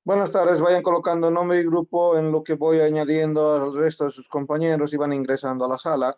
Buenas tardes, vayan colocando nombre y grupo en lo que voy añadiendo al resto de sus compañeros y van ingresando a la sala.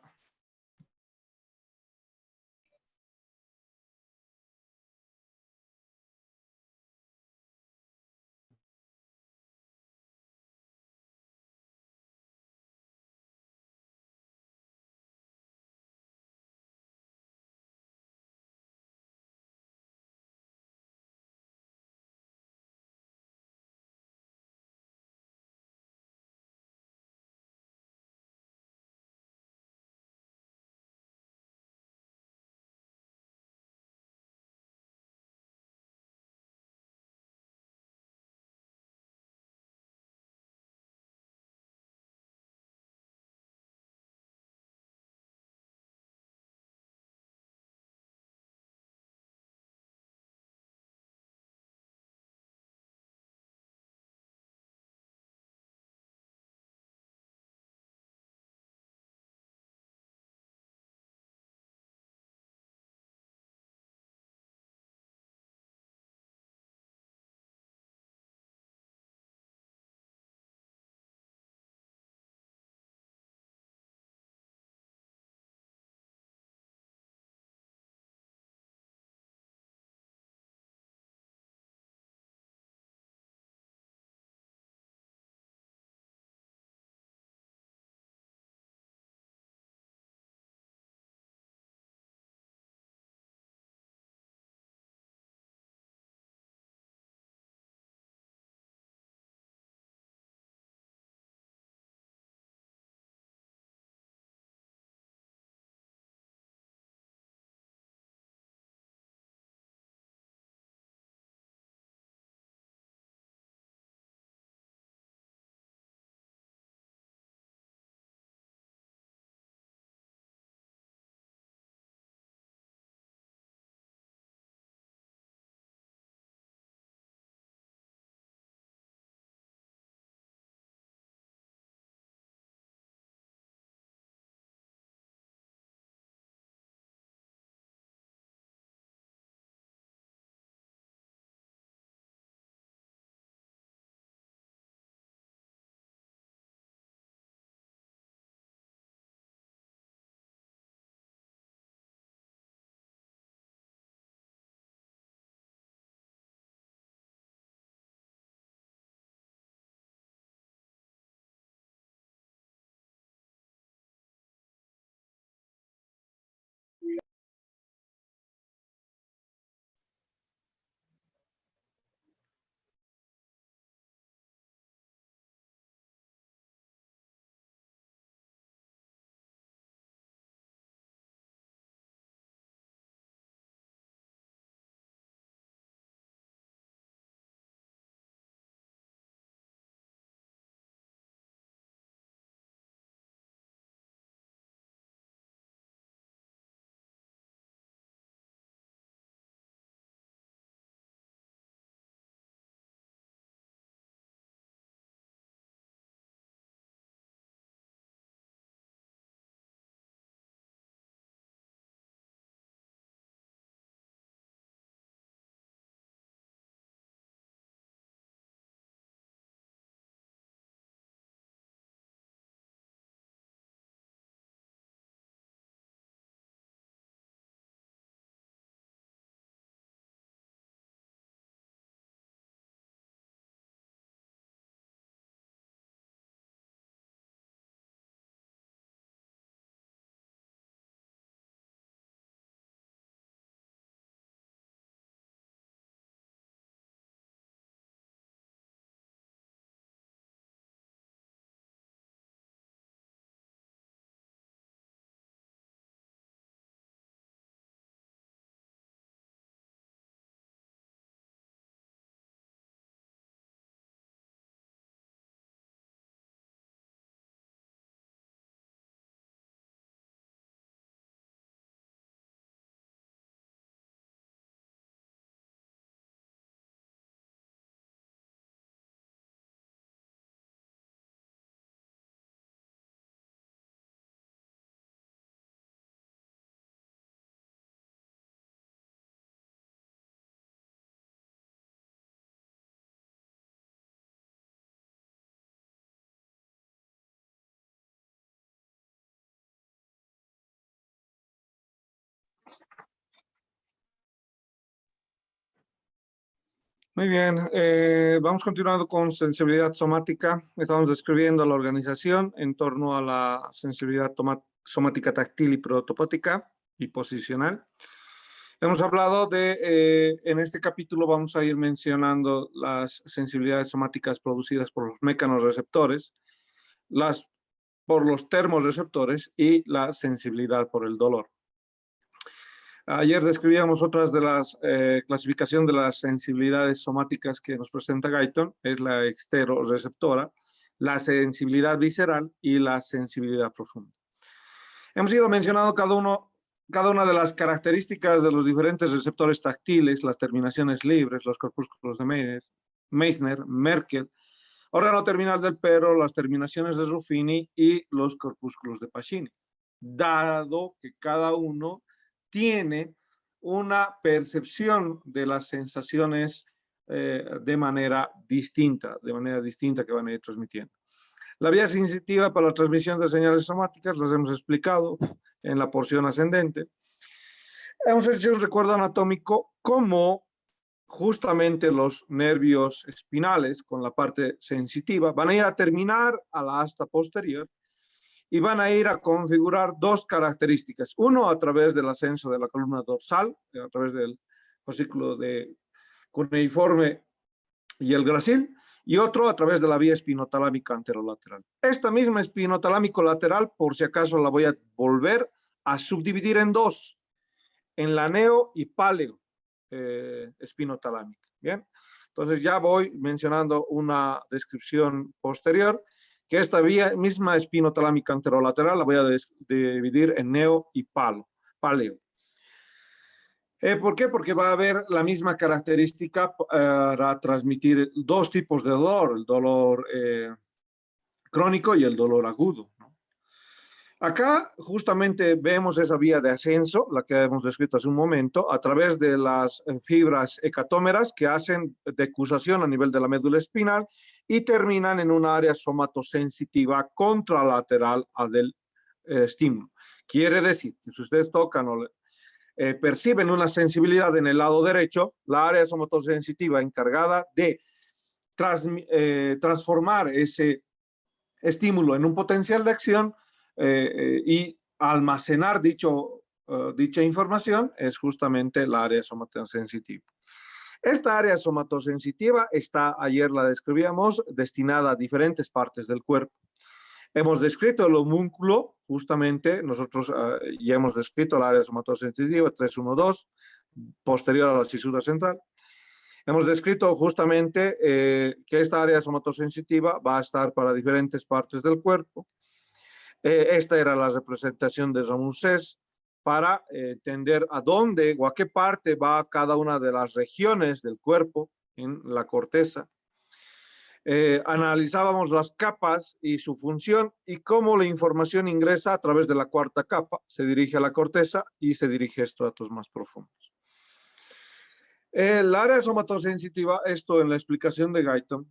Muy bien, vamos continuando con sensibilidad somática. Estamos describiendo la organización en torno a la sensibilidad somática táctil y protopótica y posicional. Hemos hablado en este capítulo vamos a ir mencionando las sensibilidades somáticas producidas por los mecanorreceptores, por los termorreceptores y la sensibilidad por el dolor. Ayer describíamos otras de las clasificación de las sensibilidades somáticas que nos presenta Guyton, es la exteroreceptora, la sensibilidad visceral y la sensibilidad profunda. Hemos ido mencionando cada una de las características de los diferentes receptores táctiles, las terminaciones libres, los corpúsculos de Meissner, Merkel, órgano terminal del pero, las terminaciones de Ruffini y los corpúsculos de Pacini, dado que cada uno tiene una percepción de las sensaciones de manera distinta que van a ir transmitiendo. La vía sensitiva para la transmisión de señales somáticas las hemos explicado en la porción ascendente. Hemos hecho un recuerdo anatómico cómo justamente los nervios espinales con la parte sensitiva van a ir a terminar a la asta posterior y van a ir a configurar dos características. Uno a través del ascenso de la columna dorsal, a través del fascículo de cuneiforme y el gracil, y otro a través de la vía espinotalámica anterolateral. Esta misma espinotalámico lateral, por si acaso la voy a volver a subdividir en dos, en la neo y paleo espinotalámica. Bien, entonces ya voy mencionando una descripción posterior, que esta vía misma espinotalámica anterolateral la voy a dividir en neo y paleo. ¿Por qué? Porque va a haber la misma característica para transmitir dos tipos de dolor, el dolor crónico y el dolor agudo, ¿no? Acá justamente vemos esa vía de ascenso, la que hemos descrito hace un momento, a través de las fibras hecatómeras que hacen decusación a nivel de la médula espinal y terminan en un área somatosensitiva contralateral al del estímulo. Quiere decir que si ustedes tocan o perciben una sensibilidad en el lado derecho, la área somatosensitiva encargada de transformar ese estímulo en un potencial de acción y almacenar dicha información es justamente el área somatosensitiva. Esta área somatosensitiva está, ayer la describíamos, destinada a diferentes partes del cuerpo. Hemos descrito el homúnculo, justamente, nosotros ya hemos descrito el área somatosensitiva 312, posterior a la cisura central. Hemos descrito justamente que esta área somatosensitiva va a estar para diferentes partes del cuerpo. Esta era la representación de Ramusès para entender a dónde o a qué parte va cada una de las regiones del cuerpo en la corteza. Analizábamos las capas y su función y cómo la información ingresa a través de la cuarta capa, se dirige a la corteza y se dirige a estratos más profundos. El área somatosensitiva, esto en la explicación de Guyton,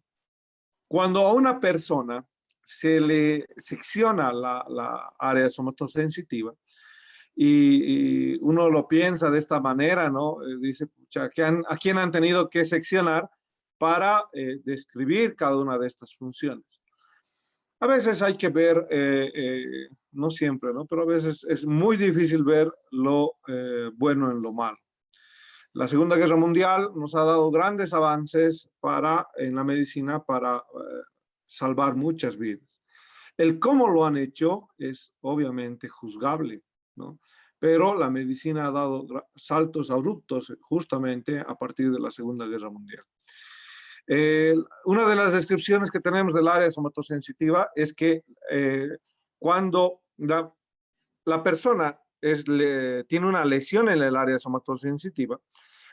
cuando a una persona se le secciona la área somatosensitiva y uno lo piensa de esta manera, ¿no? Dice, pucha, ¿a quién han tenido que seccionar para describir cada una de estas funciones? A veces hay que ver, no siempre, ¿no? Pero a veces es muy difícil ver lo bueno en lo malo. La Segunda Guerra Mundial nos ha dado grandes avances en la medicina para salvar muchas vidas. El cómo lo han hecho es obviamente juzgable, ¿no? Pero la medicina ha dado saltos abruptos justamente a partir de la Segunda Guerra Mundial. Una de las descripciones que tenemos del área somatosensitiva es que cuando la persona tiene una lesión en el área somatosensitiva,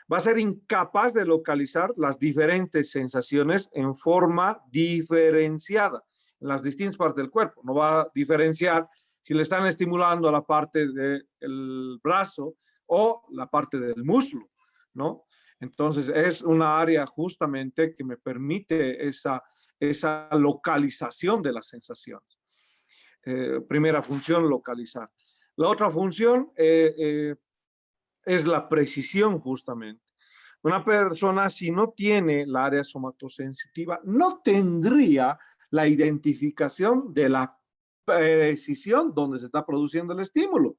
va a ser incapaz de localizar las diferentes sensaciones en forma diferenciada en las distintas partes del cuerpo. No va a diferenciar si le están estimulando la parte del brazo o la parte del muslo, ¿no? Entonces es una área justamente que me permite esa localización de las sensaciones. Primera función, localizar. La otra función es la precisión justamente. Una persona, si no tiene la área somatosensitiva, no tendría la identificación de la precisión donde se está produciendo el estímulo,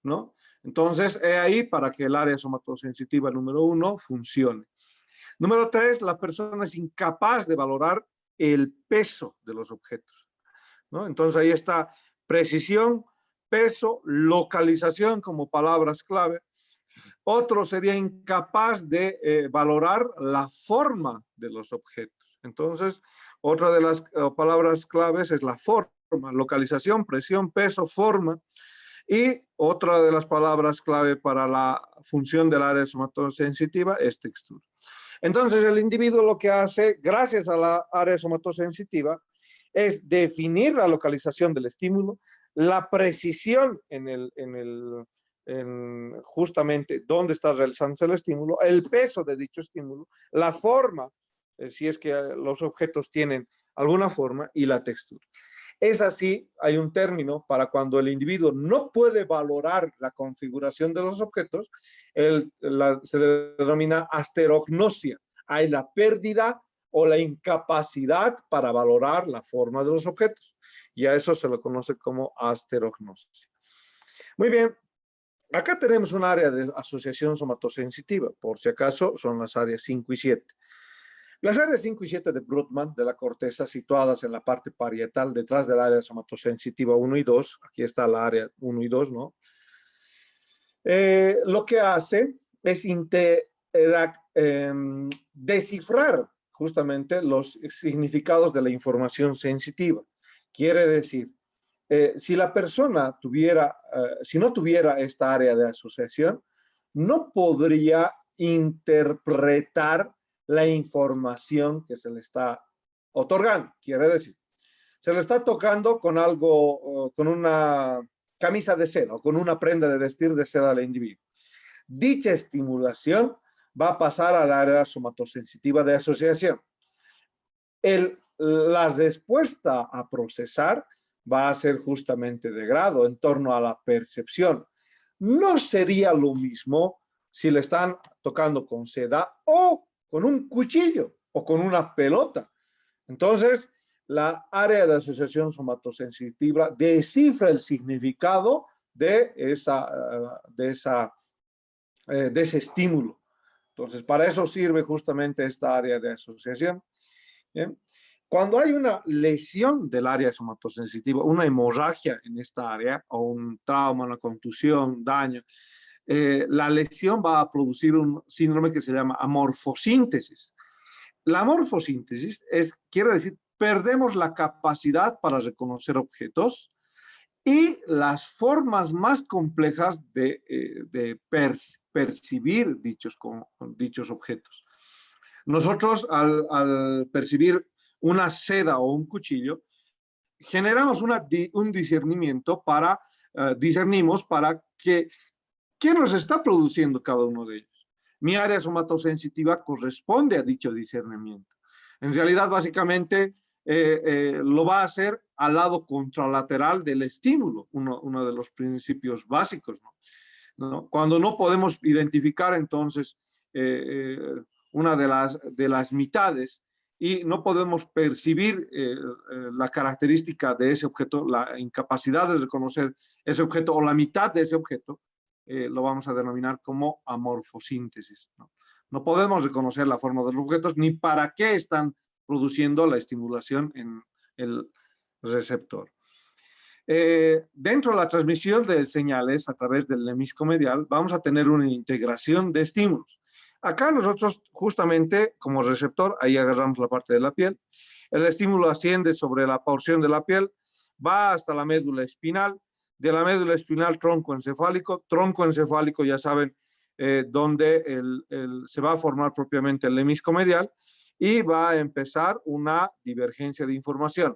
¿no? Entonces, es ahí para que el área somatosensitiva número 1 funcione. Número 3, la persona es incapaz de valorar el peso de los objetos, ¿no? Entonces, ahí está precisión, peso, localización como palabras clave. Otro sería incapaz de valorar la forma de los objetos. Entonces, otra de las palabras claves es la forma, localización, presión, peso, forma. Y otra de las palabras clave para la función del área somatosensitiva es textura. Entonces, el individuo lo que hace, gracias a la área somatosensitiva, es definir la localización del estímulo, la precisión en justamente dónde está realizándose el estímulo, el peso de dicho estímulo, la forma, si es que los objetos tienen alguna forma, y la textura. Es así, hay un término para cuando el individuo no puede valorar la configuración de los objetos, se denomina asterognosia. Hay la pérdida o la incapacidad para valorar la forma de los objetos. Y a eso se lo conoce como asterognosia. Muy bien, acá tenemos un área de asociación somatosensitiva, por si acaso son las áreas 5 y 7. Las áreas 5 y 7 de Brodmann, de la corteza, situadas en la parte parietal, detrás del área somatosensitiva 1 y 2, aquí está la área 1 y 2, ¿no? Lo que hace es descifrar justamente los significados de la información sensitiva. Quiere decir, si la persona si no tuviera esta área de asociación, no podría interpretar la información que se le está otorgando. Quiere decir, se le está tocando con algo, con una camisa de seda o con una prenda de vestir de seda al individuo. Dicha estimulación va a pasar al área somatosensitiva de asociación. La respuesta a procesar va a ser justamente de grado en torno a la percepción. No sería lo mismo si le están tocando con seda o con un cuchillo o con una pelota. Entonces, la área de asociación somatosensitiva descifra el significado de ese estímulo. Entonces, para eso sirve justamente esta área de asociación. ¿Bien? Cuando hay una lesión del área somatosensitiva, una hemorragia en esta área, o un trauma, una contusión, daño, la lesión va a producir un síndrome que se llama amorfosíntesis. La amorfosíntesis quiere decir, perdemos la capacidad para reconocer objetos y las formas más complejas de percibir dichos objetos. Nosotros, al percibir una seda o un cuchillo, generamos un discernimiento discernimos para qué nos está produciendo cada uno de ellos. Mi área somatosensitiva corresponde a dicho discernimiento. En realidad, básicamente, lo va a hacer al lado contralateral del estímulo, uno de los principios básicos, ¿no? Cuando no podemos identificar, entonces, una de las mitades y no podemos percibir la característica de ese objeto, la incapacidad de reconocer ese objeto o la mitad de ese objeto, lo vamos a denominar como amorfosíntesis, ¿no? No podemos reconocer la forma de los objetos ni para qué están produciendo la estimulación en el receptor. Dentro de la transmisión de señales a través del lemisco medial, vamos a tener una integración de estímulos. Acá nosotros justamente como receptor, ahí agarramos la parte de la piel, el estímulo asciende sobre la porción de la piel, va hasta la médula espinal, de la médula espinal tronco encefálico ya saben donde se va a formar propiamente el lemisco medial y va a empezar una divergencia de información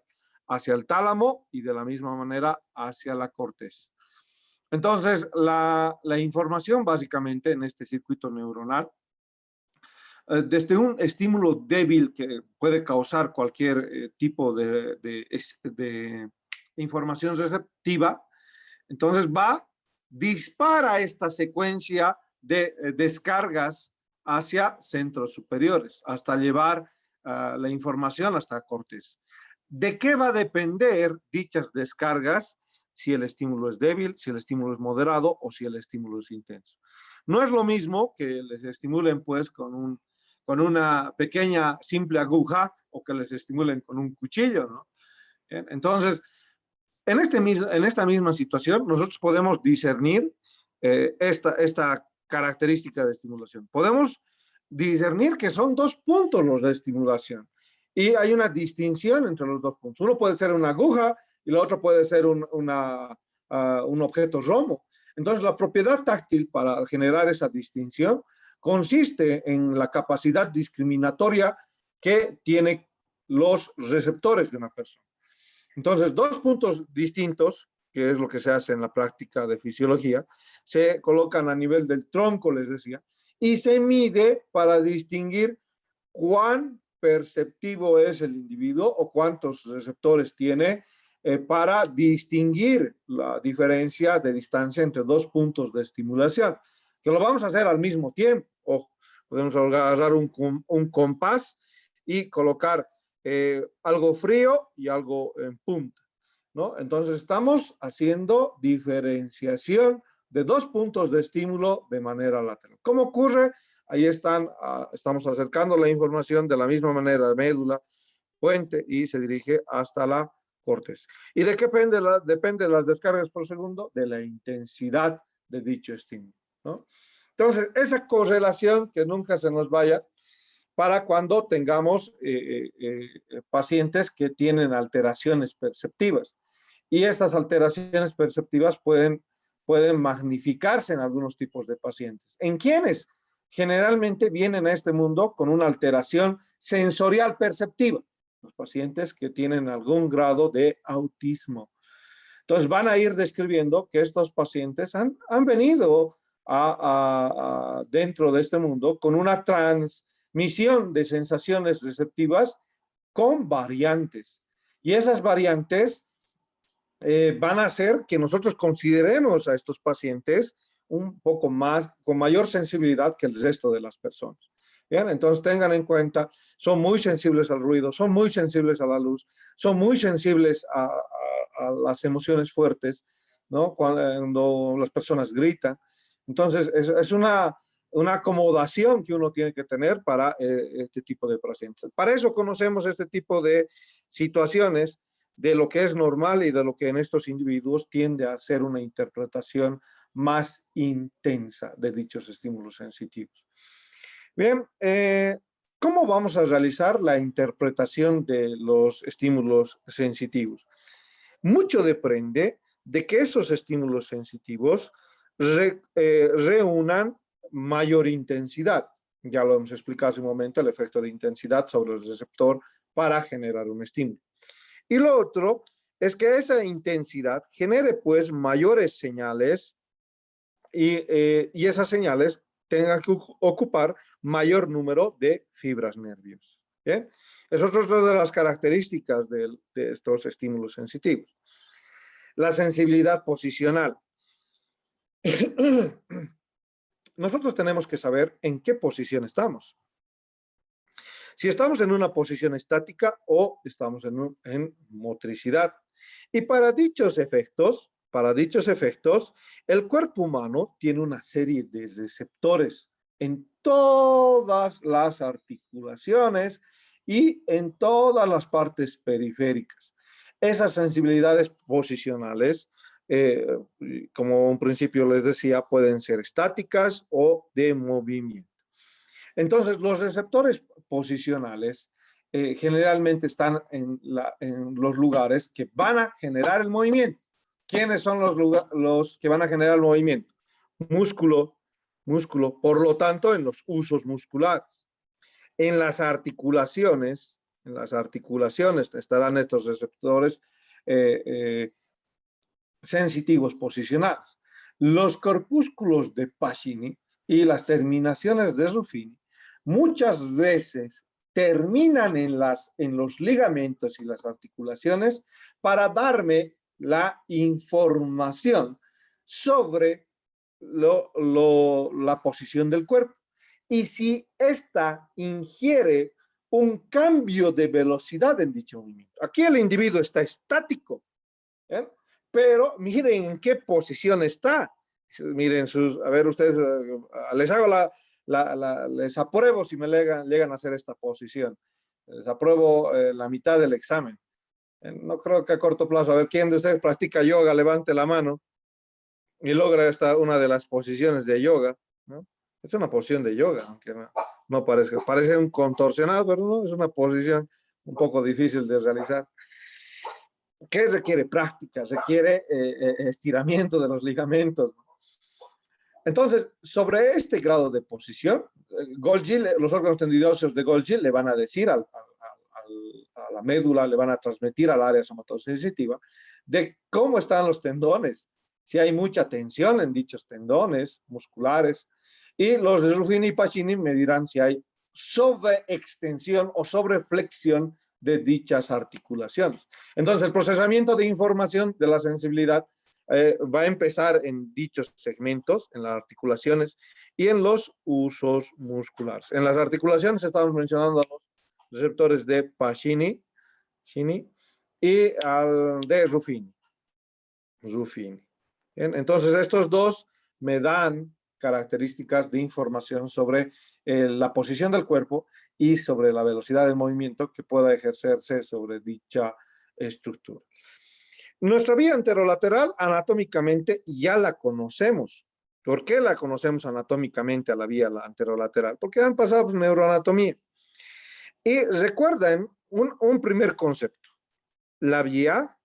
hacia el tálamo y de la misma manera hacia la corteza. Entonces, la información básicamente en este circuito neuronal, desde un estímulo débil que puede causar cualquier tipo de información receptiva, entonces dispara esta secuencia de descargas hacia centros superiores, hasta llevar la información hasta cortes. ¿De qué va a depender dichas descargas? Si el estímulo es débil, si el estímulo es moderado o si el estímulo es intenso. No es lo mismo que les estimulen pues con una pequeña simple aguja o que les estimulen con un cuchillo, ¿no? Entonces, en esta misma situación, nosotros podemos discernir esta característica de estimulación. Podemos discernir que son 2 puntos los de estimulación y hay una distinción entre los 2 puntos. Uno puede ser una aguja y la otra puede ser un objeto romo. Entonces, la propiedad táctil para generar esa distinción consiste en la capacidad discriminatoria que tienen los receptores de una persona. Entonces, 2 puntos distintos, que es lo que se hace en la práctica de fisiología, se colocan a nivel del tronco, les decía, y se mide para distinguir cuán perceptivo es el individuo o cuántos receptores tiene para distinguir la diferencia de distancia entre 2 puntos de estimulación. Que lo vamos a hacer al mismo tiempo. Ojo, podemos agarrar un compás y colocar algo frío y algo en punta, ¿no? Entonces estamos haciendo diferenciación de 2 puntos de estímulo de manera lateral. ¿Cómo ocurre? Ahí estamos acercando la información de la misma manera de médula, puente y se dirige hasta la corteza. ¿Y de qué depende las descargas por segundo? De la intensidad de dicho estímulo, ¿no? Entonces, esa correlación que nunca se nos vaya para cuando tengamos pacientes que tienen alteraciones perceptivas. Y estas alteraciones perceptivas pueden magnificarse en algunos tipos de pacientes. ¿En quiénes? Generalmente vienen a este mundo con una alteración sensorial perceptiva. Los pacientes que tienen algún grado de autismo. Entonces van a ir describiendo que estos pacientes han venido dentro de este mundo con una transmisión de sensaciones receptivas con variantes. Y esas variantes van a hacer que nosotros consideremos a estos pacientes un poco más, con mayor sensibilidad que el resto de las personas. Bien, entonces tengan en cuenta, son muy sensibles al ruido, son muy sensibles a la luz, son muy sensibles a las emociones fuertes, ¿no? Cuando las personas gritan. Entonces, es una acomodación que uno tiene que tener para este tipo de pacientes. Para eso conocemos este tipo de situaciones de lo que es normal y de lo que en estos individuos tiende a ser una interpretación más intensa de dichos estímulos sensitivos. Bien, ¿cómo vamos a realizar la interpretación de los estímulos sensitivos? Mucho depende de que esos estímulos sensitivos reúnan mayor intensidad. Ya lo hemos explicado hace un momento, el efecto de intensidad sobre el receptor para generar un estímulo. Y lo otro es que esa intensidad genere pues mayores señales y esas señales tengan que ocupar mayor número de fibras nerviosas. ¿Bien? Eso es otra de las características de estos estímulos sensitivos. La sensibilidad posicional. Nosotros tenemos que saber en qué posición estamos. Si estamos en una posición estática o estamos en motricidad. Y para dichos efectos, el cuerpo humano tiene una serie de receptores en todas las articulaciones y en todas las partes periféricas. Esas sensibilidades posicionales, como un principio les decía, pueden ser estáticas o de movimiento. Entonces, los receptores posicionales generalmente están en los lugares que van a generar el movimiento. ¿Quiénes son los que van a generar el movimiento? Músculo, por lo tanto, en los usos musculares. En las articulaciones estarán estos receptores sensitivos posicionados. Los corpúsculos de Pacini y las terminaciones de Ruffini muchas veces terminan en los ligamentos y las articulaciones para darme la información sobre la posición del cuerpo. Y si ésta ingiere un cambio de velocidad en dicho movimiento. Aquí el individuo está estático, ¿eh? Pero miren en qué posición está. Miren a ver ustedes, les hago les apruebo si me llegan a hacer esta posición. Les apruebo la mitad del examen. No creo que a corto plazo, a ver, ¿quién de ustedes practica yoga? Levante la mano y logra una de las posiciones de yoga, ¿no? Es una posición de yoga, aunque no parece un contorsionado, pero no, es una posición un poco difícil de realizar. ¿Qué requiere? Práctica, requiere estiramiento de los ligamentos. Entonces, sobre este grado de posición, Golgi, los órganos tendinosos de Golgi le van a decir a la médula, le van a transmitir al área somatosensitiva de cómo están los tendones, si hay mucha tensión en dichos tendones musculares, y los de Ruffini y Pacini me dirán si hay sobreextensión o sobreflexión de dichas articulaciones. Entonces, el procesamiento de información de la sensibilidad va a empezar en dichos segmentos, en las articulaciones y en los usos musculares. En las articulaciones estamos mencionando los receptores de Pacini y de Ruffini. Bien, entonces, estos dos me dan características de información sobre la posición del cuerpo y sobre la velocidad del movimiento que pueda ejercerse sobre dicha estructura. Nuestra vía anterolateral anatómicamente ya la conocemos. ¿Por qué la conocemos anatómicamente a la vía anterolateral? Porque han pasado por neuroanatomía. Y recuerden un primer concepto. La vía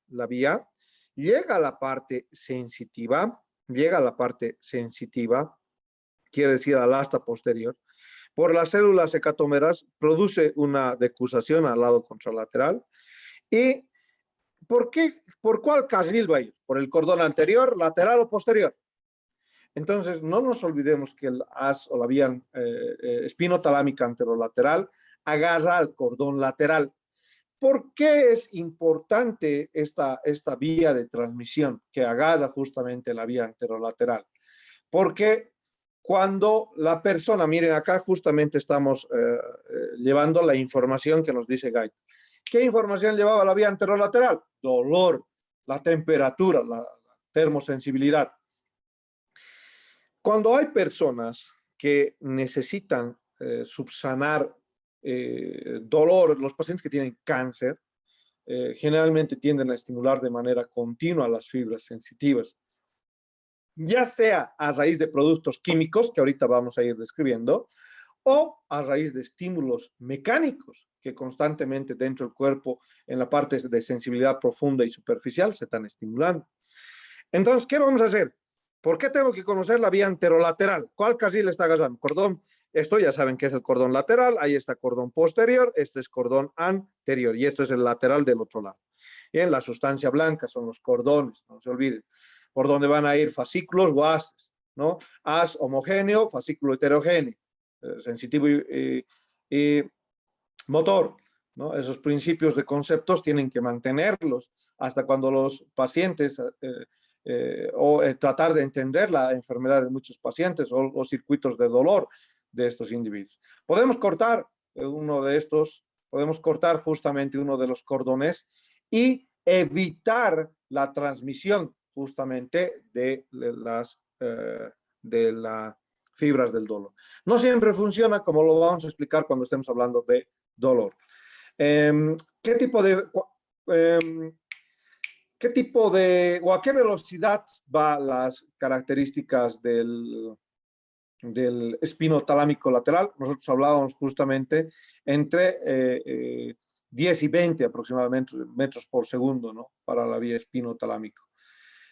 llega a la parte sensitiva, quiere decir al asta posterior, por las células hecatómeras, produce una decusación al lado contralateral. ¿Y por cuál carril va a ir? ¿Por el cordón anterior, lateral o posterior? Entonces, no nos olvidemos que el as o la vía espinotalámica anterolateral agarra al cordón lateral. ¿Por qué es importante esta vía de transmisión que agarra justamente la vía anterolateral? Porque cuando la persona, miren acá justamente estamos llevando la información que nos dice Gait. ¿Qué información llevaba la vía anterolateral? Dolor, la temperatura, la termosensibilidad. Cuando hay personas que necesitan subsanar dolor, los pacientes que tienen cáncer, generalmente tienden a estimular de manera continua las fibras sensitivas, ya sea a raíz de productos químicos, que ahorita vamos a ir describiendo, o a raíz de estímulos mecánicos que constantemente dentro del cuerpo, en la parte de sensibilidad profunda y superficial, se están estimulando. Entonces, ¿qué vamos a hacer? ¿Por qué tengo que conocer la vía anterolateral? ¿Cuál carril está agarrando? Cordón. Esto ya saben que es el cordón lateral, ahí está cordón posterior, esto es cordón anterior y esto es el lateral del otro lado. Bien, la sustancia blanca son los cordones, no se olviden, por donde van a ir fascículos o haces, ¿no? Haz homogéneo, fascículo heterogéneo, sensitivo y motor, ¿no? Esos principios de conceptos tienen que mantenerlos hasta cuando los pacientes tratar de entender la enfermedad de muchos pacientes o los circuitos de dolor de estos individuos. Podemos cortar podemos cortar justamente uno de los cordones y evitar la transmisión justamente de las fibras del dolor. No siempre funciona, como lo vamos a explicar cuando estemos hablando de dolor. ¿Qué tipo de o a qué velocidad van las características del espinotalámico lateral? Nosotros hablábamos justamente entre 10 y 20 aproximadamente metros por segundo, ¿no? Para la vía espinotalámico.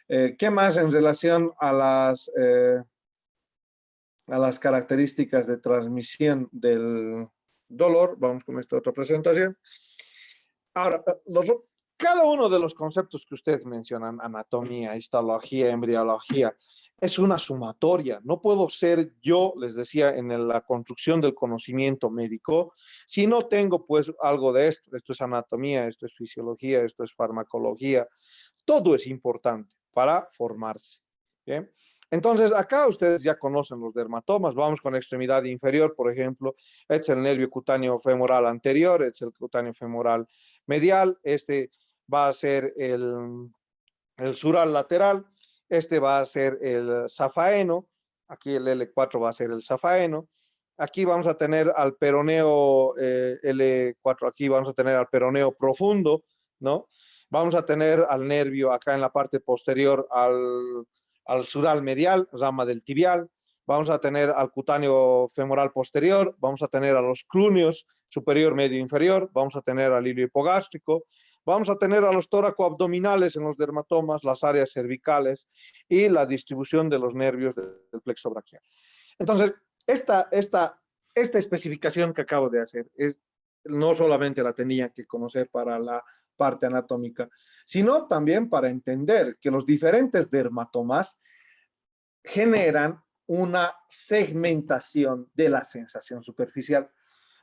¿Qué más en relación a las características de transmisión del dolor? Vamos con esta otra presentación. Ahora, cada uno de los conceptos que ustedes mencionan, anatomía, histología, embriología, es una sumatoria. No puedo ser yo, les decía, en la construcción del conocimiento médico, si no tengo pues algo de esto. Esto es anatomía, esto es fisiología, esto es farmacología. Todo es importante para formarse. ¿Bien? Entonces, acá ustedes ya conocen los dermatomas. Vamos con extremidad inferior, por ejemplo. Este es el nervio cutáneo femoral anterior, este es el cutáneo femoral medial. Este va a ser el sural lateral. Este va a ser el zafaeno. Aquí el L4 va a ser el zafaeno. Aquí vamos a tener al peroneo L4, aquí vamos a tener al peroneo profundo, ¿no? Vamos a tener al nervio acá en la parte posterior al sural medial, rama del tibial. Vamos a tener al cutáneo femoral posterior, vamos a tener a los clúneos superior, medio, inferior, vamos a tener al hilo hipogástrico, vamos a tener a los tóraco-abdominales en los dermatomas, las áreas cervicales y la distribución de los nervios del plexo braquial. Entonces, esta especificación que acabo de hacer no solamente la tenía que conocer para la parte anatómica, sino también para entender que los diferentes dermatomas generan una segmentación de la sensación superficial.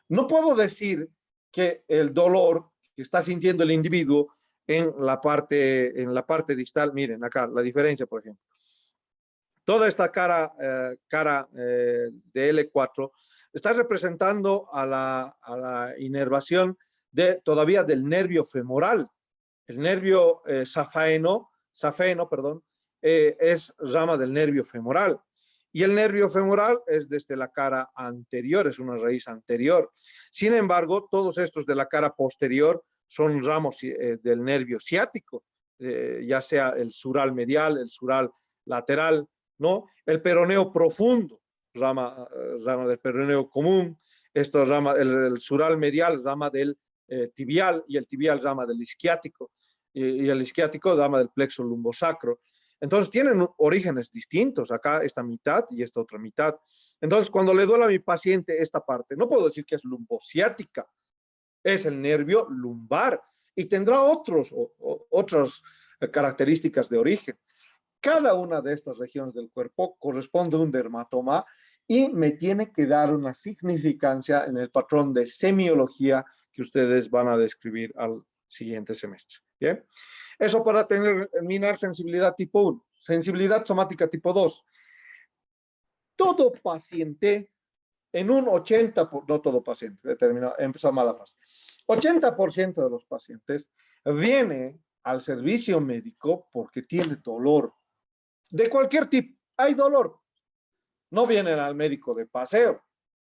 No puedo decir que el dolor que está sintiendo el individuo en la parte distal, miren acá la diferencia, por ejemplo. Toda esta cara de L4 está representando a la inervación todavía del nervio femoral. El nervio safeno, es rama del nervio femoral. Y el nervio femoral es desde la cara anterior, es una raíz anterior. Sin embargo, todos estos de la cara posterior son ramos del nervio ciático, ya sea el sural medial, el sural lateral, ¿no? El peroneo profundo, rama del peroneo común, el sural medial, rama del tibial, y el tibial, rama del isquiático, y el isquiático, rama del plexo lumbosacro. Entonces tienen orígenes distintos, acá esta mitad y esta otra mitad. Entonces, cuando le duele a mi paciente esta parte, no puedo decir que es lumbociática, es el nervio lumbar y tendrá otras características de origen. Cada una de estas regiones del cuerpo corresponde a un dermatoma y me tiene que dar una significancia en el patrón de semiología que ustedes van a describir al siguiente semestre. ¿Bien? Eso para terminar sensibilidad tipo 1. Sensibilidad somática tipo 2. Todo paciente, en un 80%, no todo paciente, empezó mala frase. 80% de los pacientes viene al servicio médico porque tiene dolor. De cualquier tipo, hay dolor. No vienen al médico de paseo,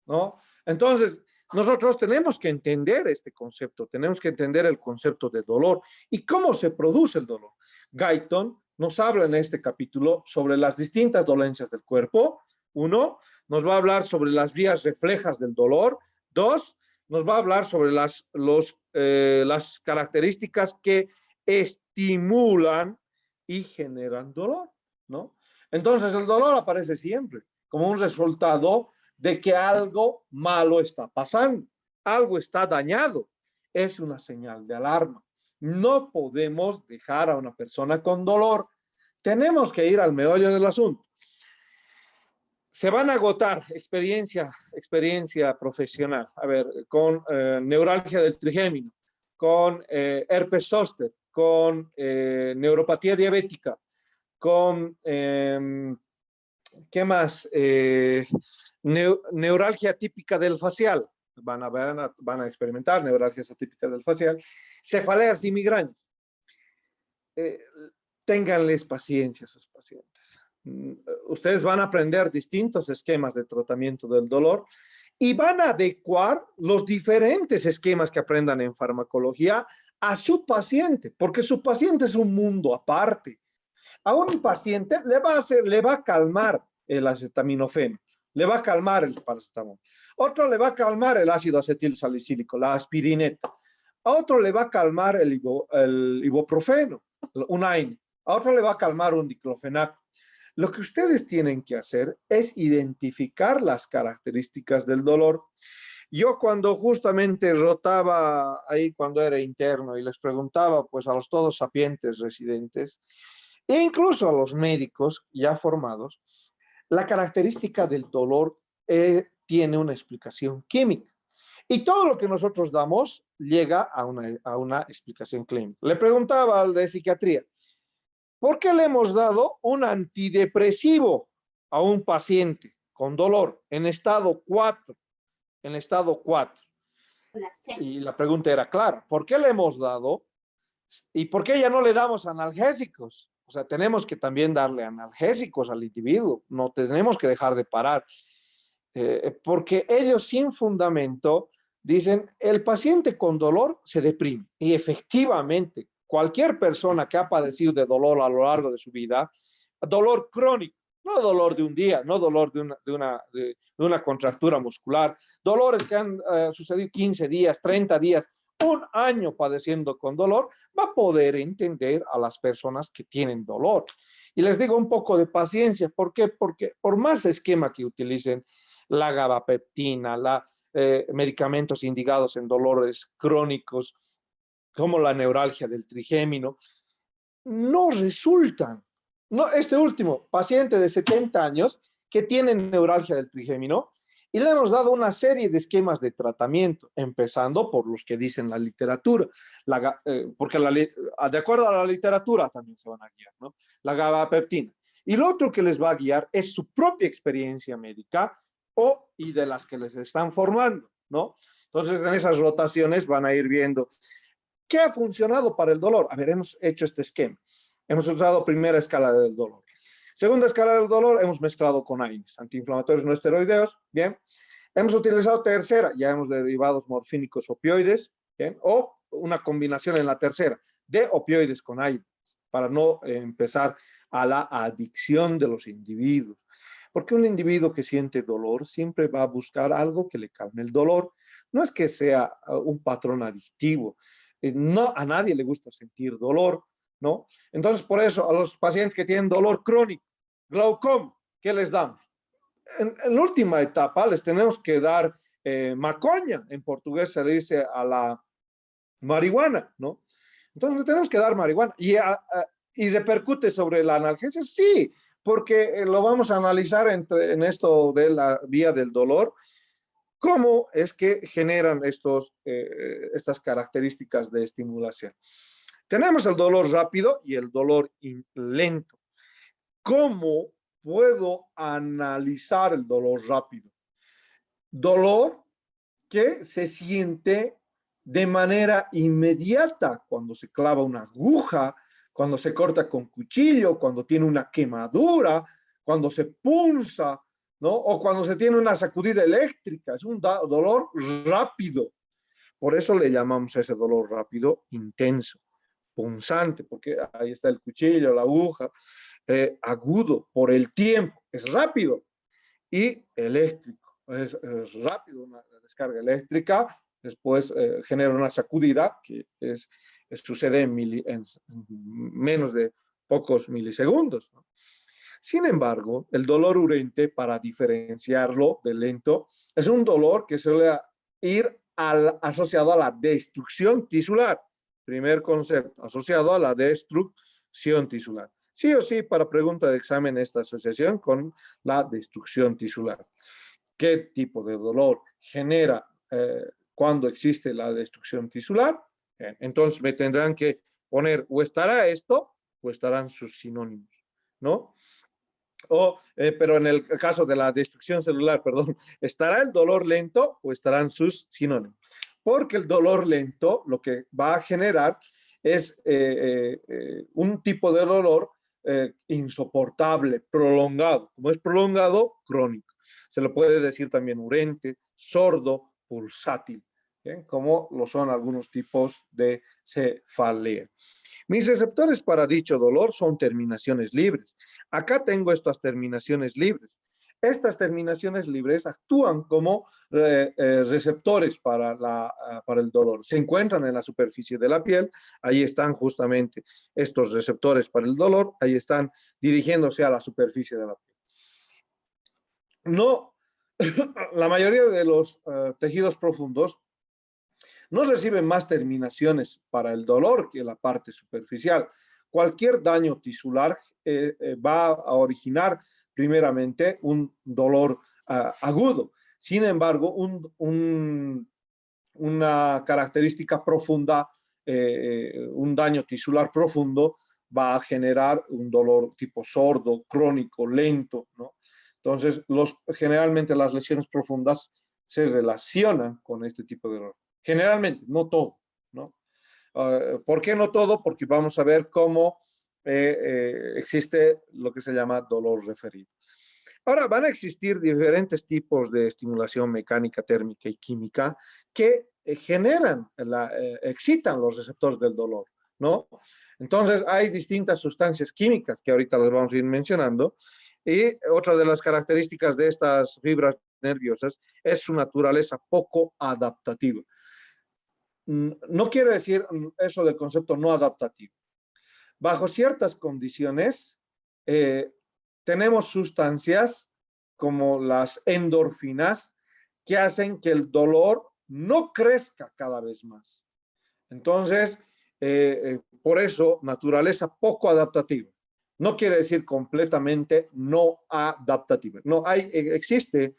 ¿no? Entonces, nosotros tenemos que entender este concepto, tenemos que entender el concepto de dolor y cómo se produce el dolor. Guyton nos habla en este capítulo sobre las distintas dolencias del cuerpo. 1, nos va a hablar sobre las vías reflejas del dolor. 2, nos va a hablar sobre las características que estimulan y generan dolor, ¿no? Entonces, el dolor aparece siempre como un resultado de que algo malo está pasando, algo está dañado. Es una señal de alarma. No podemos dejar a una persona con dolor. Tenemos que ir al meollo del asunto. Se van a agotar experiencia profesional. A ver, con neuralgia del trigémino, con herpes zóster, con neuropatía diabética, con, ¿qué más? Neuralgia típica del facial. Van a experimentar neuralgias atípicas del facial. Cefaleas y migrañas. Ténganles paciencia a sus pacientes. Ustedes van a aprender distintos esquemas de tratamiento del dolor y van a adecuar los diferentes esquemas que aprendan en farmacología a su paciente, porque su paciente es un mundo aparte. A un paciente le va a calmar el acetaminofén, le va a calmar el paracetamol. Otro le va a calmar el ácido acetil salicílico, la aspirineta. A otro le va a calmar el ibuprofeno, un AINE. A otro le va a calmar un diclofenaco. Lo que ustedes tienen que hacer es identificar las características del dolor. Yo cuando justamente rotaba ahí cuando era interno y les preguntaba pues a los todos sapientes residentes e incluso a los médicos ya formados, la característica del dolor tiene una explicación química. Y todo lo que nosotros damos llega a una explicación clínica. Le preguntaba al de psiquiatría, ¿por qué le hemos dado un antidepresivo a un paciente con dolor en estado 4, y la pregunta era clara, ¿por qué le hemos dado y por qué ya no le damos analgésicos? O sea, tenemos que también darle analgésicos al individuo, no tenemos que dejar de parar, porque ellos sin fundamento dicen, el paciente con dolor se deprime. Y efectivamente, cualquier persona que ha padecido de dolor a lo largo de su vida, dolor crónico, no dolor de un día, no dolor de una contractura muscular, dolores que han sucedido 15 días, 30 días, un año padeciendo con dolor, va a poder entender a las personas que tienen dolor. Y les digo un poco de paciencia. ¿Por qué? Porque por más esquema que utilicen, la gabapeptina, medicamentos indicados en dolores crónicos, como la neuralgia del trigémino, no resultan. No, este último, paciente de 70 años que tiene neuralgia del trigémino, y le hemos dado una serie de esquemas de tratamiento, empezando por los que dicen la literatura, porque de acuerdo a la literatura también se van a guiar, ¿no? La gabapeptina. Y lo otro que les va a guiar es su propia experiencia médica y de las que les están formando, ¿no? Entonces, en esas rotaciones van a ir viendo qué ha funcionado para el dolor. A ver, hemos hecho este esquema. Hemos usado primera escala del dolor. Segunda escala del dolor, hemos mezclado con AINES, antiinflamatorios no esteroideos, ¿bien? Hemos utilizado tercera, ya hemos derivados morfínicos opioides, ¿bien? O una combinación en la tercera de opioides con AINES, para no empezar a la adicción de los individuos. Porque un individuo que siente dolor siempre va a buscar algo que le calme el dolor. No es que sea un patrón adictivo. No, a nadie le gusta sentir dolor, ¿no? Entonces, por eso, a los pacientes que tienen dolor crónico, glaucoma, ¿qué les damos? En la última etapa les tenemos que dar maconha, en portugués se le dice a la marihuana, ¿no? Entonces le tenemos que dar marihuana. ¿Y repercute sobre la analgesia? Sí, porque lo vamos a analizar en esto de la vía del dolor, cómo es que generan estas características de estimulación. Tenemos el dolor rápido y el dolor lento. ¿Cómo puedo analizar el dolor rápido? Dolor que se siente de manera inmediata cuando se clava una aguja, cuando se corta con cuchillo, cuando tiene una quemadura, cuando se punza, ¿no? O cuando se tiene una sacudida eléctrica. Es un dolor rápido. Por eso le llamamos a ese dolor rápido intenso, punzante, porque ahí está el cuchillo, la aguja, agudo por el tiempo, es rápido, y eléctrico, es rápido, una descarga eléctrica, después genera una sacudida que sucede en menos de pocos milisegundos, ¿no? Sin embargo, el dolor urente, para diferenciarlo del lento, es un dolor que suele ir asociado a la destrucción tisular. Primer concepto, asociado a la destrucción tisular. Sí o sí, para pregunta de examen, esta asociación con la destrucción tisular. ¿Qué tipo de dolor genera cuando existe la destrucción tisular? Entonces me tendrán que poner, o estará esto, o estarán sus sinónimos, ¿no? Pero en el caso de la destrucción celular, perdón, ¿estará el dolor lento o estarán sus sinónimos? Porque el dolor lento lo que va a generar es un tipo de dolor insoportable, prolongado. Como es prolongado, crónico. Se le puede decir también urente, sordo, pulsátil, ¿bien? Como lo son algunos tipos de cefalea. Mis receptores para dicho dolor son terminaciones libres. Acá tengo estas terminaciones libres. Estas terminaciones libres actúan como receptores para el dolor. Se encuentran en la superficie de la piel. Ahí están justamente estos receptores para el dolor. Ahí están dirigiéndose a la superficie de la piel. No, la mayoría de los tejidos profundos no reciben más terminaciones para el dolor que la parte superficial. Cualquier daño tisular va a originar primeramente un dolor agudo. Sin embargo, una característica profunda, un daño tisular profundo, va a generar un dolor tipo sordo, crónico, lento, ¿no? Entonces, generalmente las lesiones profundas se relacionan con este tipo de dolor. Generalmente, no todo, ¿no? ¿Por qué no todo? Porque vamos a ver cómo existe lo que se llama dolor referido. Ahora, van a existir diferentes tipos de estimulación mecánica, térmica y química que excitan los receptores del dolor, ¿no? Entonces, hay distintas sustancias químicas que ahorita las vamos a ir mencionando. Y otra de las características de estas fibras nerviosas es su naturaleza poco adaptativa. No quiere decir eso del concepto no adaptativo. Bajo ciertas condiciones, tenemos sustancias como las endorfinas que hacen que el dolor no crezca cada vez más. Entonces, por eso, naturaleza poco adaptativa. No quiere decir completamente no adaptativa. No, existe,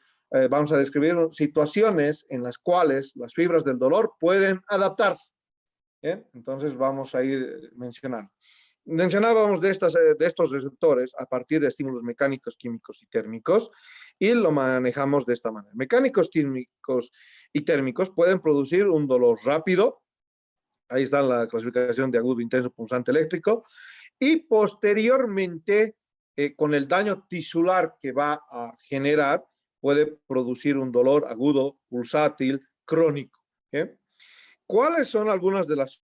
vamos a describir situaciones en las cuales las fibras del dolor pueden adaptarse. ¿Bien? Entonces, vamos a ir mencionando. Mencionábamos de estos receptores a partir de estímulos mecánicos, químicos y térmicos, y lo manejamos de esta manera. Mecánicos, químicos y térmicos pueden producir un dolor rápido. Ahí está la clasificación de agudo, intenso, punzante, eléctrico. Y posteriormente, con el daño tisular que va a generar, puede producir un dolor agudo, pulsátil, crónico. ¿Eh? ¿Cuáles son algunas de las